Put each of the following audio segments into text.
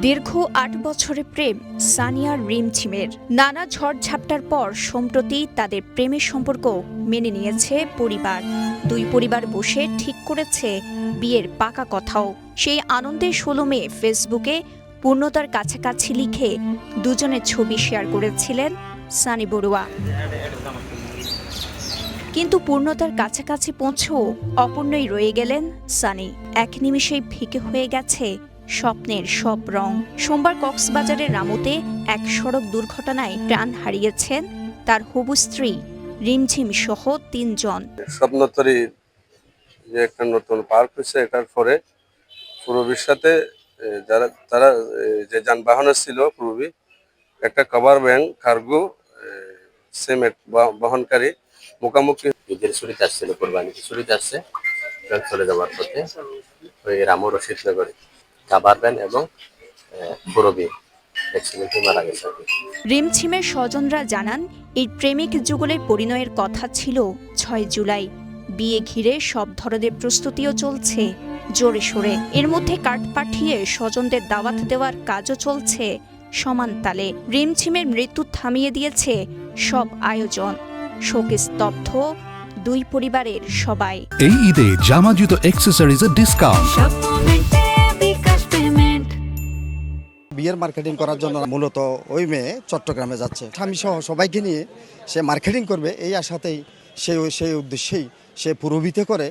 দীর্ঘ ৮ বছরের প্রেম সানি আর রিমঝিমের। নানা ঝড়ঝাপটার পর সম্প্রতি তাদের প্রেমের সম্পর্ক মেনে নিয়েছে পরিবার। দুই পরিবার বসে ঠিক করেছে বিয়ের পাকা কথাও। সেই আনন্দের ১৬ মে ফেসবুকে পূর্ণতার কাছাকাছি লিখে দুজনের ছবি শেয়ার করেছিলেন সানি বড়ুয়া। কিন্তু পূর্ণতার কাছাকাছি পৌঁছেও অপূর্ণই রয়ে গেলেন সানি। এক নিমেষেই ফিকে হয়ে গেছে স্বপ্নের সব রং। সোমবার কক্সবাজারের রামুতে এক সড়ক দুর্ঘটনায় প্রাণ হারিয়েছেন তার হবু স্ত্রী রিমঝিম সহ ৩ জন। স্বপ্নতরী যে একটা নতুন পার্ক হয়েছে, এটার পরে পূর্বীর সাথে তারা যে যানবাহনে ছিল, পূর্বী একটা কভার ভ্যান কার্গো সিমেন্ট বহনকারী মুখোমুখি ঈদের ছুটিতে আসছিল, কোরবানি ছুটিতে আসছে, চলে যাওয়ার পথে ওই রামু রশিদনগরে কাভার ভ্যান এবং পূরবী অ্যাক্সিডেন্টে মারা গেছে। রিমঝিমের স্বজনরা জানান, এই প্রেমিক যুগলের পরিণয়ের কথা ছিল ৬ জুলাই। বিয়ে ঘিরে সব ধরনের প্রস্তুতিও চলছে জোরে সোরে। এর মধ্যে কার্ড পাঠিয়ে স্বজনদের দাওয়াত দেওয়ার কাজও চলছে সমান তালে। রিমঝিমের মৃত্যু থামিয়ে দিয়েছে সব আয়োজন। শোকে স্তব্ধ দুই পরিবারের সবাই। এই ঈদে জামা জুতো অ্যাক্সেসরিজের ডিসকাউন্ট। বিয়ের মার্কেটিং করার জন্য মূলত ওই মেয়ে চট্টগ্রামে যাচ্ছে। স্বামী সহ সবাইকে নিয়ে সে মার্কেটিং করবে, এই আশাতেই সেই উদ্দেশ্যেই সে পূরবীতে করে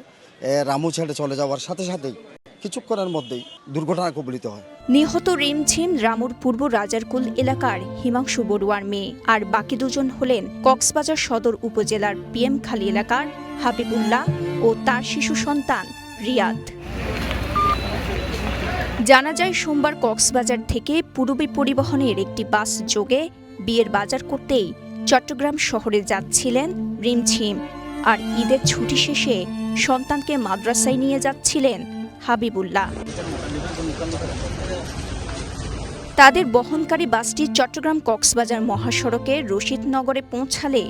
রামু ছেড়ে চলে যাওয়ার সাথে সাথেই কিছুক্ষণের মধ্যেই দুর্ঘটনা কবলিত হয়। নিহত রিমঝিম রামুর পূর্ব রাজারকুল এলাকার হিমাংশু বড়ুয়ার মেয়ে। আর বাকি দুজন হলেন কক্সবাজার সদর উপজেলার পিএমখালী এলাকার হাবিবুল্লাহ ও তার শিশু সন্তান রিয়াদ। জানা যায়, সোমবার কক্সবাজার থেকে পূরবী পরিবহনের একটি বাস যোগে বিয়ের বাজার করতেই চট্টগ্রাম শহরে যাচ্ছিলেন রিমঝিম। আর ঈদের ছুটি শেষে সন্তানকে মাদ্রাসায় নিয়ে যাচ্ছিলেন হাবিবুল্লাহ। তাদের বহনকারী বাসটি চট্টগ্রাম কক্সবাজার মহাসড়কের রশিদনগরে পৌঁছালে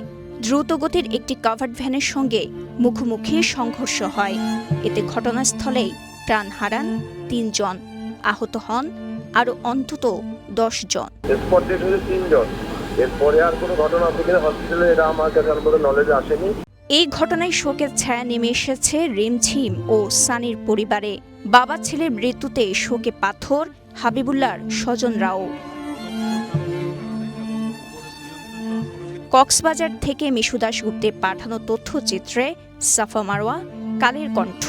দ্রুতগতির একটি কাভার্ড ভ্যানের সঙ্গে মুখোমুখি সংঘর্ষ হয়। এতে ঘটনাস্থলেই প্রাণ হারান ৩ জন, আহত হন আরও অন্তত ১০ জন। এরপরে আর কোনো ঘটনা থেকে হসপিটালে এটা আমার কাছে নলেজে আসেনি। এই ঘটনায় শোকের ছায়া নেমে এসেছে রিমঝিম ও সানির পরিবারে। বাবা ছেলের মৃত্যুতে শোকে পাথর হাবিবুল্লাহর স্বজনরাও। কক্সবাজার থেকে মিশু দাশগুপ্তের পাঠানো তথ্যচিত্রে সাফা মারওয়া, কালের কণ্ঠ।